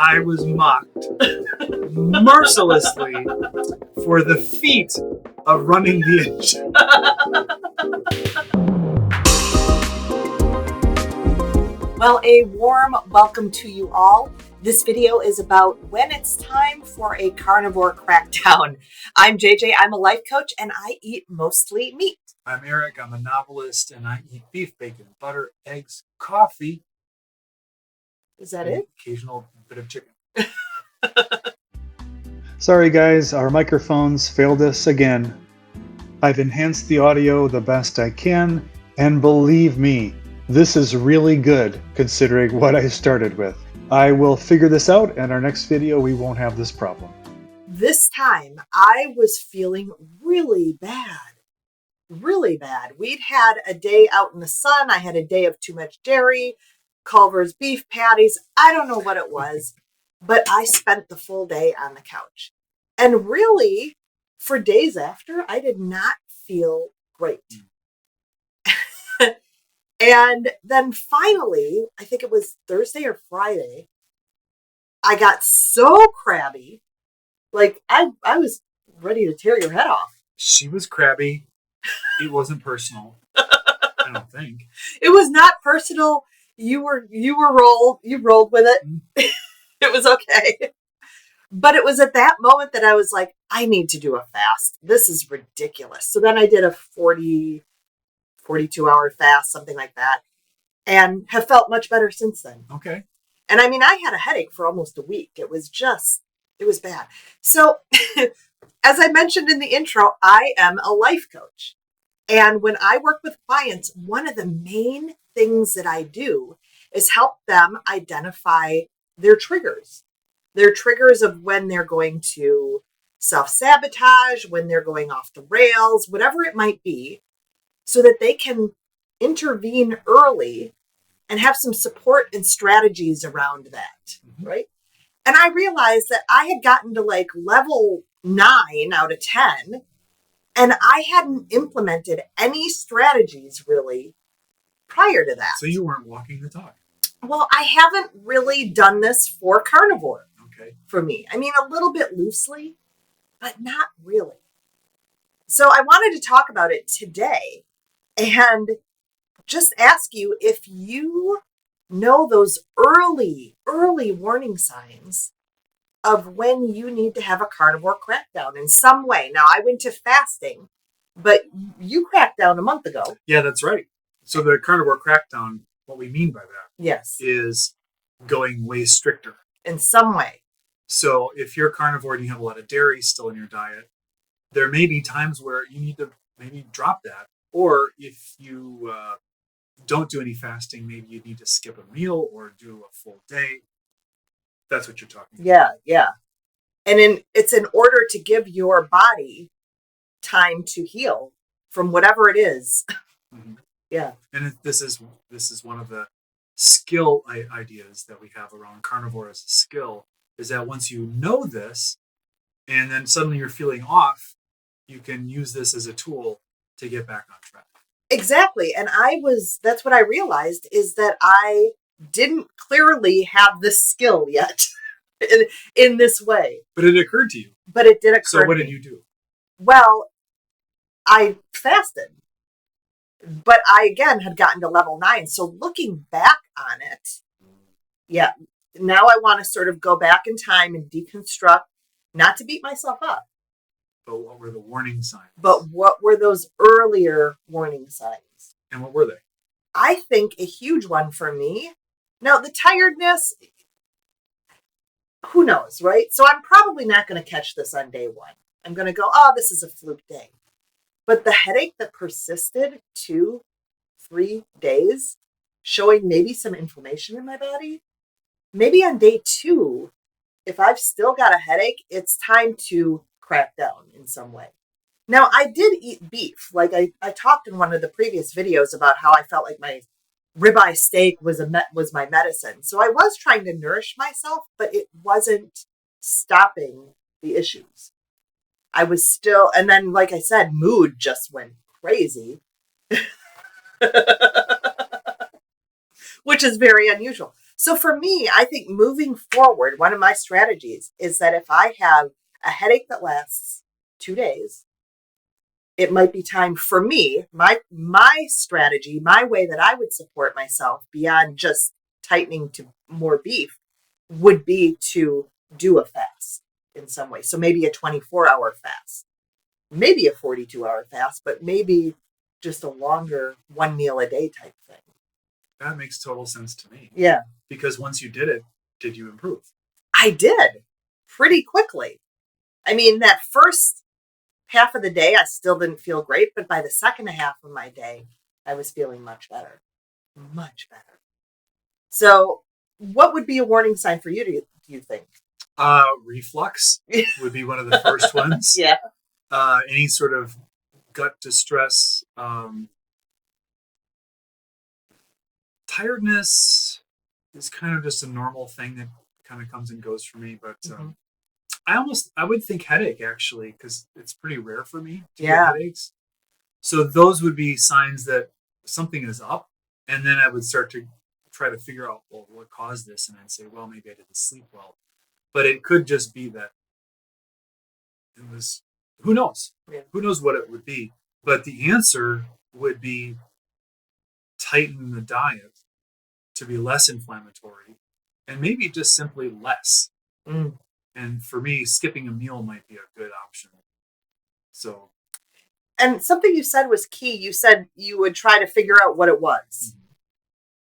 I was mocked mercilessly for the feat of running the engine. Well, a warm welcome to you all. This video is about when it's time for a carnivore crackdown. I'm JJ, I'm a life coach, and I eat mostly meat. I'm Eric, I'm a novelist, and I eat beef, bacon, butter, eggs, coffee. Is that it? Occasional bit of chicken. Sorry guys, our microphones failed us again. I've enhanced the audio the best I can, and believe me, this is really good considering what I started with. I will figure this out, and our next video we won't have this problem. This time I was feeling really bad. Really bad. We'd had a day out in the sun. I had a day of too much dairy, Culver's beef patties. I don't know what it was, but I spent the full day on the couch. And really, for days after, I did not feel great. And then finally, I think it was Thursday or Friday, I got so crabby. Like, I was ready to tear your head off. She was crabby. It wasn't personal. I don't think. It was not personal. You rolled with it. It was okay. But it was at that moment that I was like, I need to do a fast. This is ridiculous. So then I did a 42-hour fast, something like that, and have felt much better since then. Okay. And I mean, I had a headache for almost a week. It was bad. So as I mentioned in the intro, I am a life coach. And when I work with clients, one of the main things that I do is help them identify their triggers of when they're going to self-sabotage, when they're going off the rails, whatever it might be, so that they can intervene early and have some support and strategies around that, right? And I realized that I had gotten to like level 9 out of 10, and I hadn't implemented any strategies really prior to that. So you weren't walking the talk. Well, I haven't really done this for carnivore. Okay. For me. I mean, a little bit loosely, but not really. So I wanted to talk about it today and just ask you if you know those early warning signs of when you need to have a carnivore crackdown in some way. Now, I went to fasting, but you cracked down a month ago. Yeah, that's right. So the carnivore crackdown, what we mean by that, yes, is going way stricter. In some way. So if you're carnivore and you have a lot of dairy still in your diet, there may be times where you need to maybe drop that. Or if you don't do any fasting, maybe you need to skip a meal or do a full day. That's what you're talking about. Yeah. And it's in order to give your body time to heal from whatever it is. Mm-hmm. Yeah. And this is one of the skill ideas that we have around carnivore as a skill, is that once you know this and then suddenly you're feeling off, you can use this as a tool to get back on track. Exactly. And that's what I realized, is that I didn't clearly have this skill yet in this way. But it occurred to you. But it did occur to me. So what did you do? Well, I fasted. But I, again, had gotten to level 9. So looking back on it, yeah, now I want to sort of go back in time and deconstruct, not to beat myself up. But what were the warning signs? But what were those earlier warning signs? And what were they? I think a huge one for me. Now, the tiredness, who knows, right? So I'm probably not going to catch this on day 1. I'm going to go, oh, this is a fluke day. But the headache that persisted 2-3 days, showing maybe some inflammation in my body, maybe on day 2, if I've still got a headache, it's time to crack down in some way. Now, I did eat beef. Like I talked in one of the previous videos about how I felt like my ribeye steak was my medicine. So I was trying to nourish myself, but it wasn't stopping the issues. I was still, and then, like I said, mood just went crazy, which is very unusual. So for me, I think moving forward, one of my strategies is that if I have a headache that lasts 2 days, it might be time for me, my strategy, my way that I would support myself beyond just tightening to more beef would be to do a fast in some way. So maybe a 24-hour fast, maybe a 42-hour fast, but maybe just a longer 1 meal a day type thing. That makes total sense to me. Yeah. Because once you did it, did you improve? I did pretty quickly. I mean, that first half of the day, I still didn't feel great, but by the second half of my day, I was feeling much better. Much better. So what would be a warning sign for you, do you think? Reflux would be one of the first ones. Yeah. Any sort of gut distress. Tiredness is kind of just a normal thing that kind of comes and goes for me. But I would think headache, actually, because it's pretty rare for me to get headaches. So those would be signs that something is up. And then I would start to try to figure out, well, what caused this? And I'd say, well, maybe I didn't sleep well. But it could just be that it was, who knows? Yeah. Who knows what it would be? But the answer would be tighten the diet to be less inflammatory and maybe just simply less. And for me, skipping a meal might be a good option. So. And something you said was key. You said you would try to figure out what it was.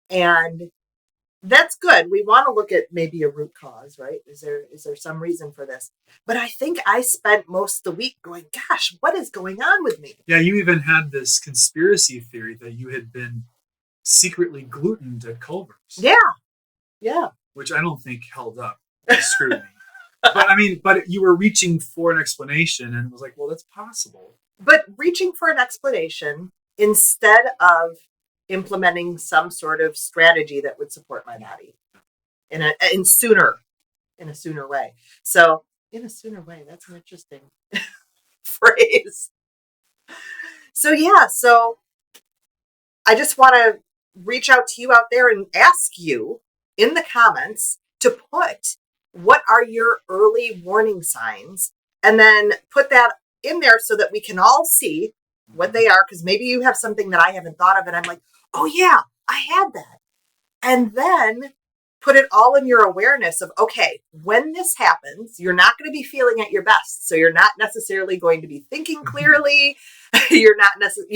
And that's good. We want to look at maybe a root cause, right? Is there some reason for this? But I think I spent most of the week going, gosh, what is going on with me? Yeah, you even had this conspiracy theory that you had been secretly glutened at Culver's. Yeah. Which I don't think held up to scrutiny. But you were reaching for an explanation, and it was like, well, that's possible. But reaching for an explanation instead of implementing some sort of strategy that would support my body in a sooner way. So in a sooner way, that's an interesting phrase. So I just want to reach out to you out there and ask you in the comments to put what are your early warning signs, and then put that in there so that we can all see what they are, because maybe you have something that I haven't thought of and I'm like, oh yeah, I had that. And then put it all in your awareness of, okay, when this happens, you're not going to be feeling at your best. So you're not necessarily going to be thinking clearly. You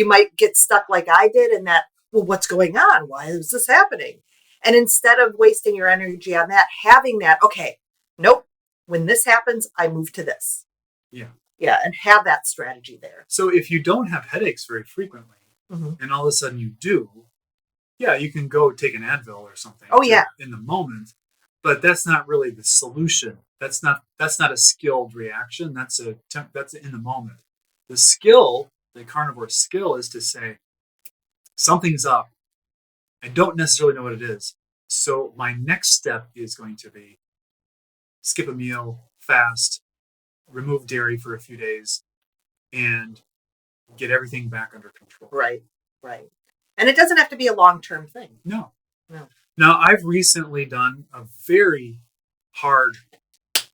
might get stuck like I did in that, well, what's going on? Why is this happening? And instead of wasting your energy on that, having that, okay, nope, when this happens, I move to this. Yeah, and have that strategy there. So if you don't have headaches very frequently, and all of a sudden you do, you can go take an Advil or something. In the moment, but that's not really the solution. That's not a skilled reaction. That's in the moment. The carnivore skill is to say, something's up. I don't necessarily know what it is. So my next step is going to be skip a meal, fast, remove dairy for a few days, and get everything back under control. Right. And it doesn't have to be a long-term thing. No. Now, I've recently done a very hard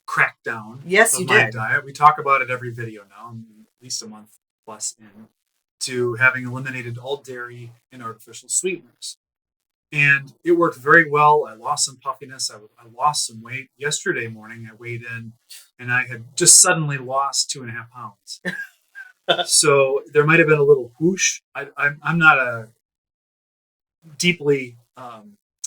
crackdown of my diet. We talk about it every video now. I'm at least a month plus in to having eliminated all dairy and artificial sweeteners. And it worked very well. I lost some puffiness. I lost some weight. Yesterday morning, I weighed in, and I had just suddenly lost 2.5 pounds. So there might have been a little whoosh. I'm not a deeply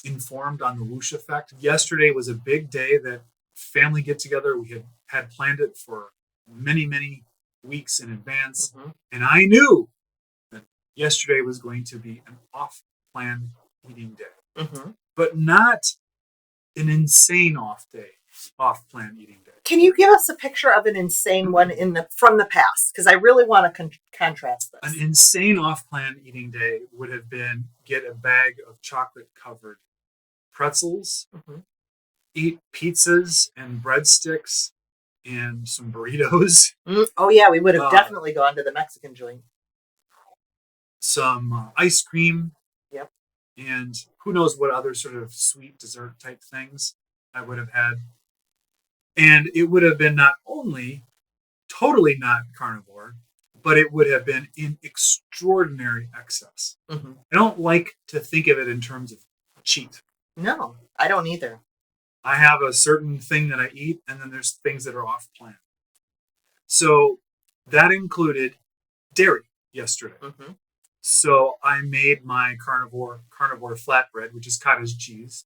informed on the whoosh effect. Yesterday was a big day, that family get together. We had planned it for many, many weeks in advance. And I knew that yesterday was going to be an off-plan eating day, but not an insane off-plan eating day. Can you give us a picture of an insane one from the past? Because I really want to contrast this. An insane off-plan eating day would have been get a bag of chocolate-covered pretzels, eat pizzas and breadsticks and some burritos. Oh yeah, we would have definitely gone to the Mexican joint. Some ice cream. Yep. and who knows what other sort of sweet dessert type things I would have had. And it would have been not only totally not carnivore, but it would have been in extraordinary excess. Mm-hmm. I don't like to think of it in terms of cheat. No, I don't either. I have a certain thing that I eat, and then there's things that are off plan. So that included dairy yesterday. Mm-hmm. So I made my carnivore flatbread, which is cottage cheese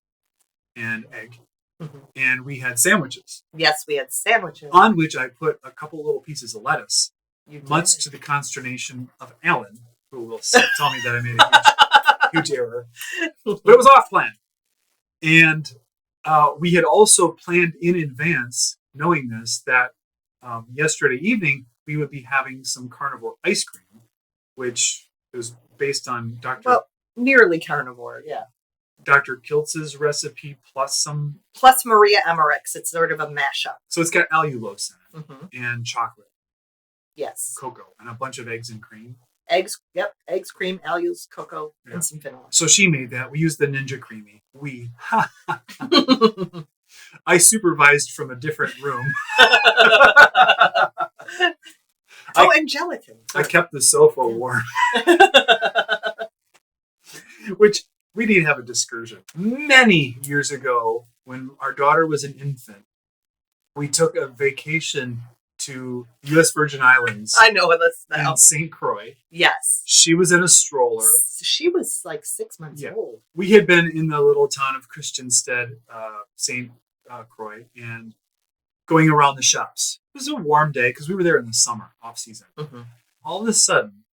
and egg. Mm-hmm. And we had sandwiches. Yes, we had sandwiches. On which I put a couple little pieces of lettuce, You did. much to the consternation of Alan, who will tell me that I made a huge error. But it was off plan. And we had also planned in advance, knowing this, that yesterday evening we would be having some carnivore ice cream, which is based on nearly carnivore, yeah. Dr. Kiltz's recipe plus Maria Emmerich's. It's sort of a mashup. So it's got allulose in it Mm-hmm. and chocolate, Yes. cocoa, and a bunch of eggs and cream. Eggs, cream, allulose, cocoa, and some vanilla. So she made that. We used the Ninja Creamy. I supervised from a different room. And gelatin. I kept the sofa warm. Which we did have a discussion. Many years ago, when our daughter was an infant, we took a vacation to U.S. Virgin Islands. I know this now. In St. Croix. Yes. She was in a stroller. She was like 6 months old. We had been in the little town of Christiansted, St. Croix, and going around the shops. It was a warm day because we were there in the summer, off season. Mm-hmm. All of a sudden,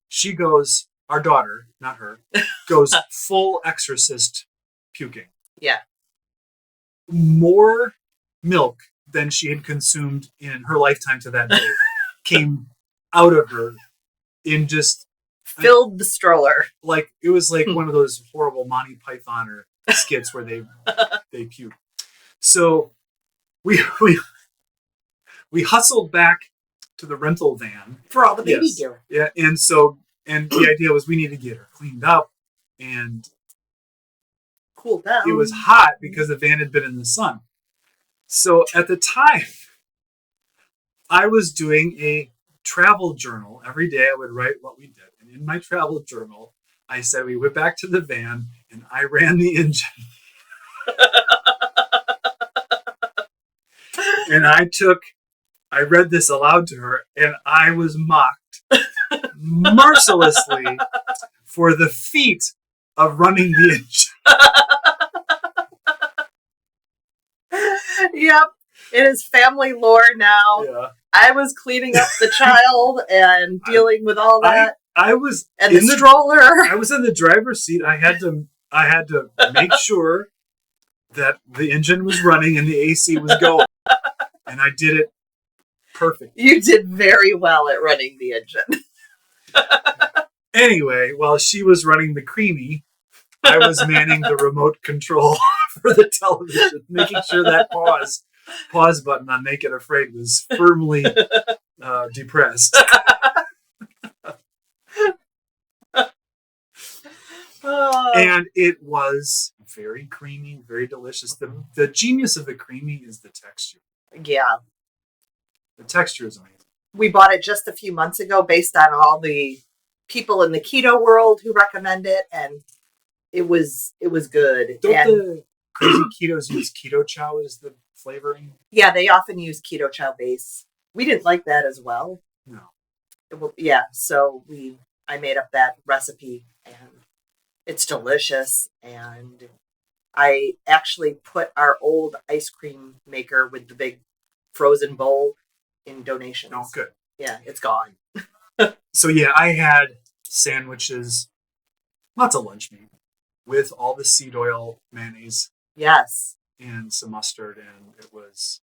she goes, our daughter, not her, goes full exorcist puking. Yeah. More milk than she had consumed in her lifetime to that day came out of her in just... Filled the stroller. Like, it was like one of those horrible Monty Python or skits where they puke. So we hustled back to the rental van. For all the baby gear. Yeah, and the idea was we need to get her cleaned up and cooled down. It was hot because the van had been in the sun. So at the time, I was doing a travel journal. Every day I would write what we did. And in my travel journal, I said we went back to the van and I ran the engine. And I read this aloud to her and I was mocked mercilessly for the feat of running the engine. Yep. It is family lore now. Yeah. I was cleaning up the child and dealing with all that. I was and the stroller. I was in the driver's seat. I had to make sure that the engine was running and the AC was going. And I did it perfect. You did very well at running the engine. Anyway, while she was running the creamy, I was manning the remote control for the television, making sure that pause button on Naked Afraid was firmly depressed. And it was very creamy, very delicious. The genius of the creamy is the texture. Yeah. The texture is amazing. We bought it just a few months ago based on all the people in the keto world who recommend it, and it was good. Don't the crazy ketos use keto chow as the flavoring? Yeah, they often use keto chow base. We didn't like that as well. No. So I made up that recipe, and it's delicious. And I actually put our old ice cream maker with the big frozen bowl in donations. Oh, good. Yeah, it's gone. So yeah, I had sandwiches, lots of lunch meat, with all the seed oil mayonnaise. Yes. And some mustard, and it was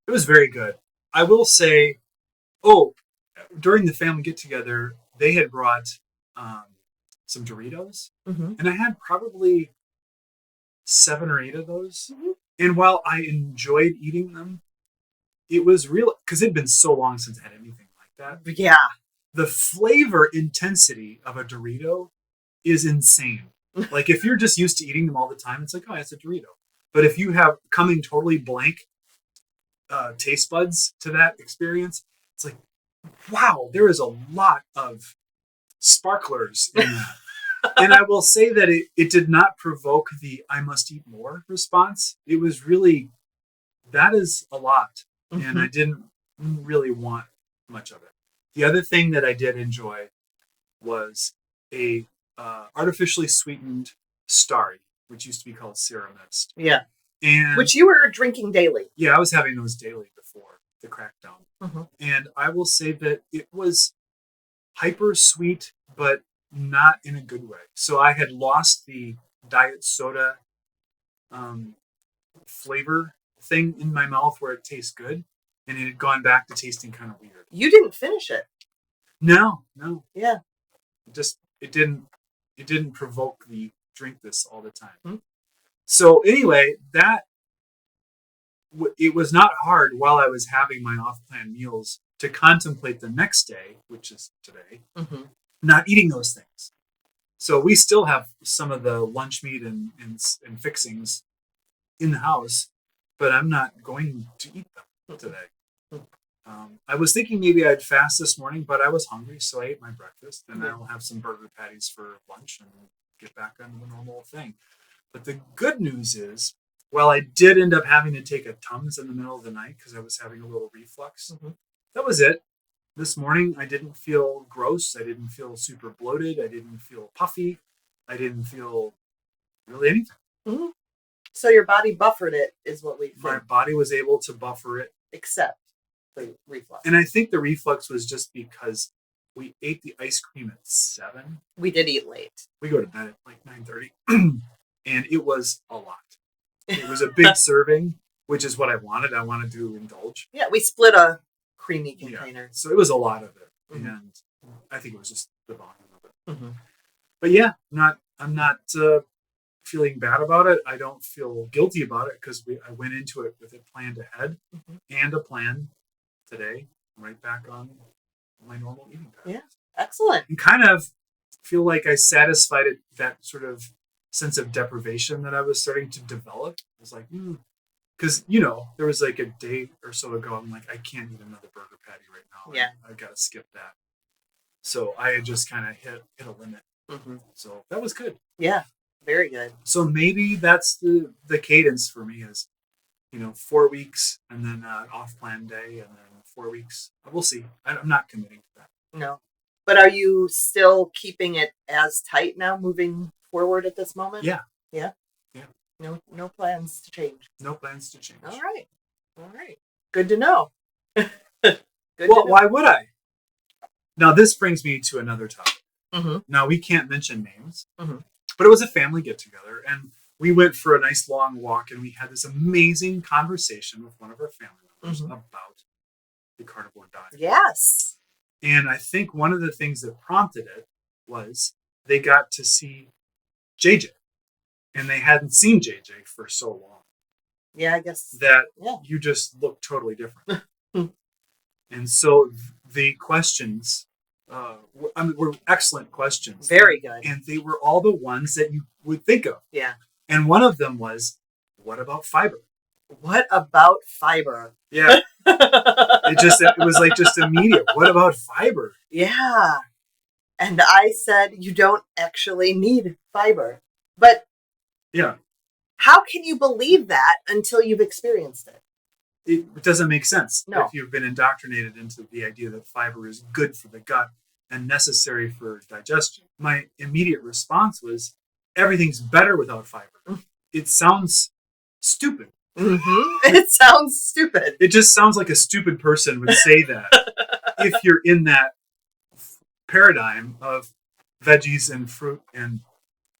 very good. I will say, during the family get together, they had brought some Doritos, and I had probably 7 or 8 of those. Mm-hmm. And while I enjoyed eating them, it was real because it'd been so long since I had anything like that. Yeah. The flavor intensity of a Dorito is insane. Like if you're just used to eating them all the time, it's like, oh, it's a Dorito. But if you have coming totally blank taste buds to that experience, it's like, wow, there is a lot of sparklers in that. And I will say that it did not provoke the I must eat more response. It was really, that is a lot. And I didn't really want much of it. The other thing that I did enjoy was a artificially sweetened Starry, which used to be called Sierra Mist. Yeah. And which you were drinking daily. Yeah, I was having those daily before the Crackdown. And I will say that it was hyper sweet, but not in a good way. So I had lost the diet soda flavor thing in my mouth where it tastes good, and it had gone back to tasting kind of weird. You didn't finish it. No. Yeah. It didn't provoke the drink this all the time. So anyway, it was not hard while I was having my off-plan meals to contemplate the next day, which is today, not eating those things. So we still have some of the lunch meat and fixings in the house, but I'm not going to eat them today. I was thinking maybe I'd fast this morning, but I was hungry, so I ate my breakfast, and I will have some burger patties for lunch and get back on the normal thing. But the good news is, while I did end up having to take a Tums in the middle of the night because I was having a little reflux, that was it. This morning, I didn't feel gross. I didn't feel super bloated. I didn't feel puffy. I didn't feel really anything. So your body buffered it, is what we think. My body was able to buffer it. Except the reflux. And I think the reflux was just because we ate the ice cream at 7. We did eat late. We go to bed at like 9:30. And it was a lot. It was a big serving, which is what I wanted. I wanted to indulge. Yeah, we split a creamy container. Yeah. So it was a lot of it. And I think it was just the volume of it. But yeah, I'm not feeling bad about it. I don't feel guilty about it because I went into it with it planned ahead and a plan today. I'm right back on my normal eating pattern. Yeah, excellent. And kind of feel like I satisfied that sort of sense of deprivation that I was starting to develop. I was like, because, there was like a day or so ago, I'm like, I can't eat another burger patty right now. Yeah. I've got to skip that. So I had just kind of hit a limit. So that was good. Yeah, very good. So maybe that's the cadence for me is, 4 weeks and then an off-plan day and then 4 weeks. We'll see. I'm not committing to that. No. But are you still keeping it as tight now, moving forward at this moment? Yeah. No plans to change. No plans to change. All right. Good to know. Why would I? Now this brings me to another topic. Now we can't mention names, but it was a family get together, and we went for a nice long walk, and we had this amazing conversation with one of our family members about the carnivore diet. Yes. And I think one of the things that prompted it was they got to see JJ, and they hadn't seen JJ for so long. Yeah, I guess that you just look totally different. And so the questions were excellent questions. Very good. And they were all the ones that you would think of. Yeah. And one of them was, what about fiber? What about fiber? Yeah. It was like just immediate. What about fiber? Yeah. And I said, you don't actually need fiber. But yeah, how can you believe that until you've experienced it? It doesn't make sense. No. If you've been indoctrinated into the idea that fiber is good for the gut and necessary for digestion. My immediate response was, everything's better without fiber. It sounds stupid. It sounds stupid. It just sounds like a stupid person would say that if you're in that paradigm of veggies and fruit and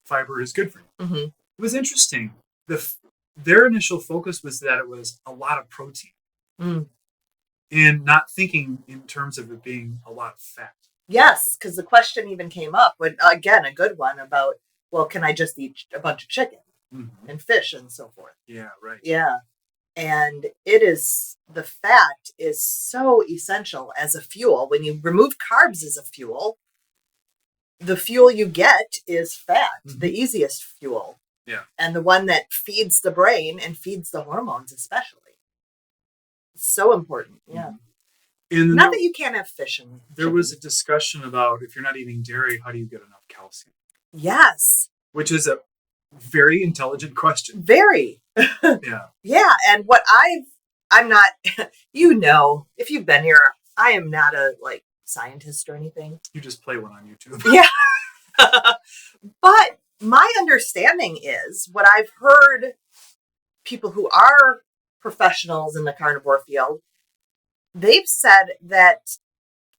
fiber is good for you. It was interesting. Their initial focus was that it was a lot of protein and not thinking in terms of it being a lot of fat. Yes, because the question even came up, when, again, a good one about, well, can I just eat a bunch of chicken and fish and so forth? Yeah, right. Yeah. And the fat is so essential as a fuel. When you remove carbs as a fuel, the fuel you get is fat, Mhm. the easiest fuel. Yeah. And the one that feeds the brain and feeds the hormones, especially. It's so important. Yeah. And Not that you can't have fish and there was a discussion about if you're not eating dairy, how do you get enough calcium? Yes. Which is a very intelligent question. Very. Yeah. Yeah. And what I'm not, if you've been here, I am not a scientist or anything. You just play one on YouTube. Yeah. But my understanding is what I've heard people who are professionals in the carnivore field, they've said that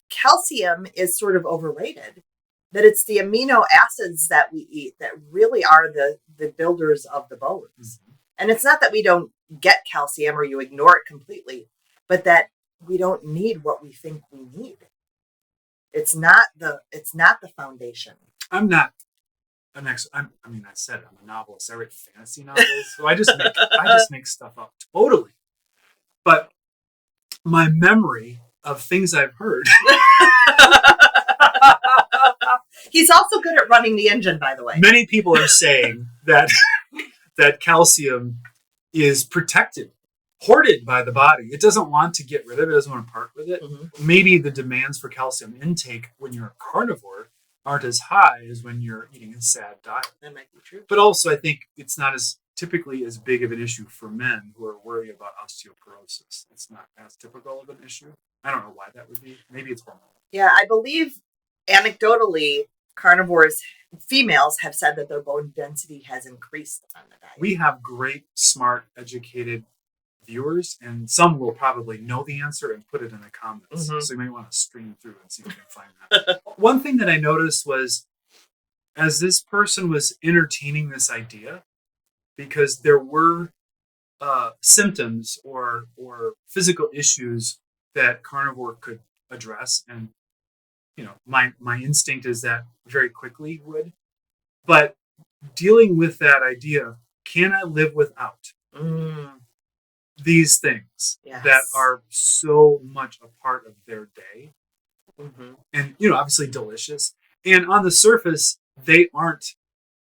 calcium is sort of overrated, that it's the amino acids that we eat that really are the builders of the bones. Mhm. And it's not that we don't get calcium or you ignore it completely, but that we don't need what we think we need. It's not the foundation. I'm not an expert. I said I'm a novelist. I write fantasy novels, so I just make stuff up totally. But my memory of things I've heard. He's also good at running the engine, by the way. Many people are saying that calcium is protected, hoarded by the body. It doesn't want to get rid of it. It doesn't want to part with it. Mm-hmm. Maybe the demands for calcium intake when you're a carnivore aren't as high as when you're eating a sad diet. That might be true. But also, I think it's not as typically as big of an issue for men who are worried about osteoporosis. It's not as typical of an issue. I don't know why that would be. Maybe it's hormonal. Yeah, I believe anecdotally, carnivores, females have said that their bone density has increased on the diet. We have great, smart, educated viewers, and some will probably know the answer and put it in the comments. Mhm. So you might want to stream through and see if you can find that. One thing that I noticed was, as this person was entertaining this idea, because there were symptoms or physical issues that carnivore could address, and my instinct is that very quickly would, but dealing with that idea, can I live without these things that are so much a part of their day, and obviously delicious, and on the surface they aren't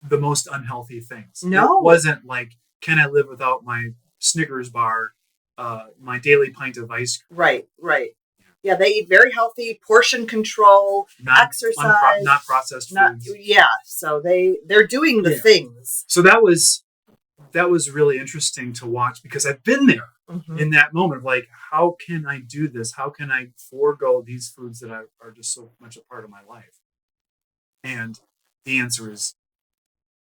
the most unhealthy things. No, it wasn't like, can I live without my Snickers bar, my daily pint of ice cream? Right. Yeah, they eat very healthy, portion control, exercise, not processed foods. Yeah, so they're doing the things. So that was really interesting to watch, because I've been there in that moment of like, how can I do this? How can I forego these foods that are just so much a part of my life? And the answer is,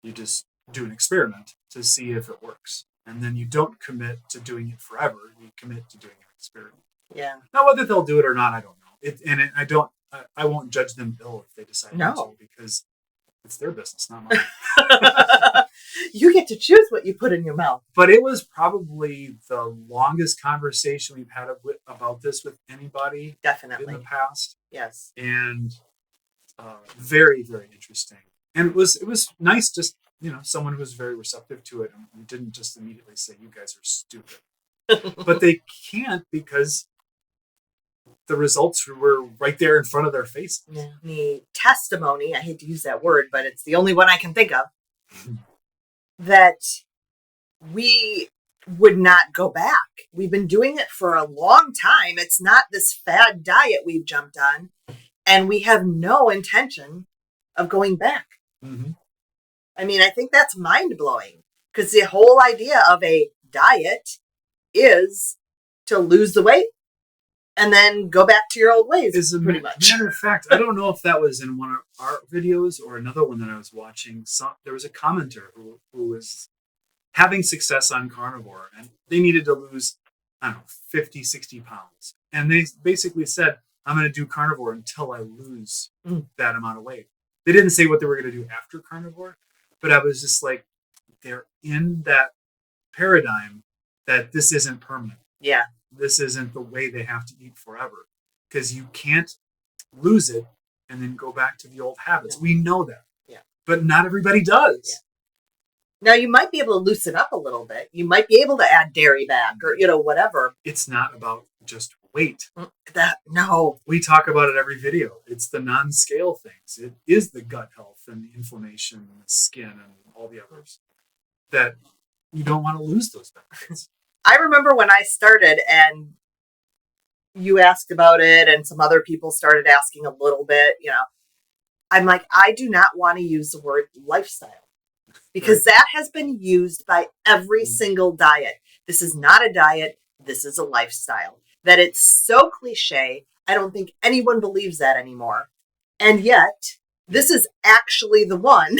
you just do an experiment to see if it works. And then you don't commit to doing it forever. You commit to doing an experiment. Yeah. Now, whether they'll do it or not, I don't know. I won't judge them ill if they decide not to, because it's their business, not mine. You get to choose what you put in your mouth. But it was probably the longest conversation we've had about this with anybody. Definitely. In the past. Yes. And very, very interesting. And it was nice, just someone who was very receptive to it and didn't just immediately say, "You guys are stupid." But they can't, because the results were right there in front of their faces. Yeah. The testimony, I hate to use that word, but it's the only one I can think of, that we would not go back. We've been doing it for a long time. It's not this fad diet we've jumped on, and we have no intention of going back. Mm-hmm. I mean, I think that's mind-blowing, because the whole idea of a diet is to lose the weight and then go back to your old ways. As a matter of fact, I don't know if that was in one of our videos or another one that I was watching. There was a commenter who was having success on carnivore, and they needed to lose, 50, 60 pounds. And they basically said, I'm going to do carnivore until I lose that amount of weight. They didn't say what they were going to do after carnivore, but I was just like, they're in that paradigm that this isn't permanent. Yeah. This isn't the way they have to eat forever, because you can't lose it and then go back to the old habits. We know that. Yeah. But not everybody does. Yeah. Now, you might be able to loosen up a little bit. You might be able to add dairy back or, whatever. It's not about just weight. No. We talk about it every video. It's the non-scale things. It is the gut health and the inflammation and the skin and all the others that you don't want to lose those benefits. I remember when I started and you asked about it and some other people started asking a little bit, I'm like, I do not want to use the word lifestyle because that has been used by every single diet. This is not a diet. This is a lifestyle. That it's so cliche. I don't think anyone believes that anymore. And yet, this is actually the one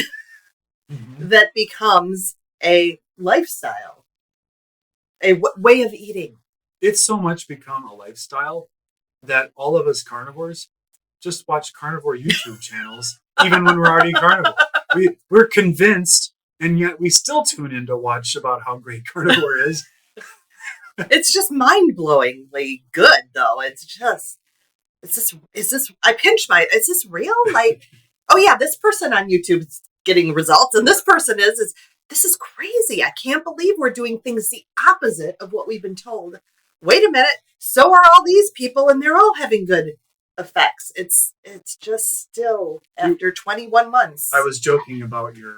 that becomes a lifestyle, a way of eating. It's so much become a lifestyle that all of us carnivores just watch carnivore YouTube channels, even when we're already carnivore. We're convinced, and yet we still tune in to watch about how great carnivore is. It's just mind-blowingly good, though. Is this, I pinch is this real? Like, oh yeah, this person on YouTube is getting results, and this person this is crazy. I can't believe we're doing things the opposite of what we've been told. Wait a minute, so are all these people, and they're all having good effects. It's just still, after 21 months. I was joking about your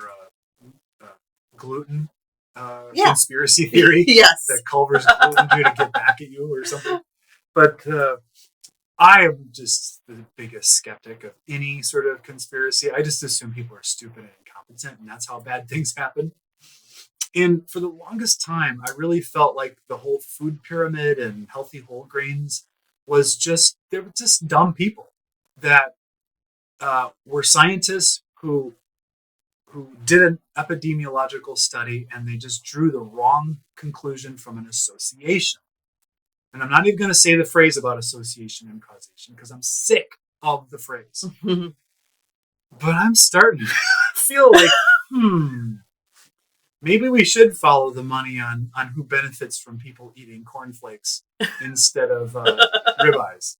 gluten conspiracy theory. Yes. That Culver's gluten do to get back at you or something. But I am just the biggest skeptic of any sort of conspiracy. I just assume people are stupid and incompetent, and that's how bad things happen. And for the longest time, I really felt like the whole food pyramid and healthy whole grains was they were just dumb people that were scientists who did an epidemiological study, and they just drew the wrong conclusion from an association. And I'm not even going to say the phrase about association and causation because I'm sick of the phrase. But I'm starting to feel like, maybe we should follow the money on who benefits from people eating cornflakes instead of ribeyes.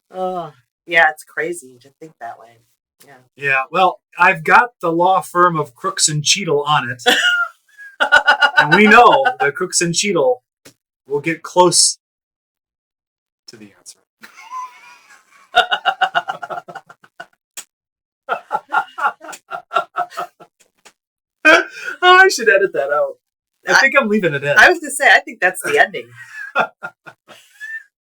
Oh, yeah, it's crazy to think that way. Yeah. Yeah, well, I've got the law firm of Crooks and Cheadle on it. And we know that Crooks and Cheadle will get close to the answer. I should edit that out. I think I'm leaving it in. I was going to say, I think that's the ending.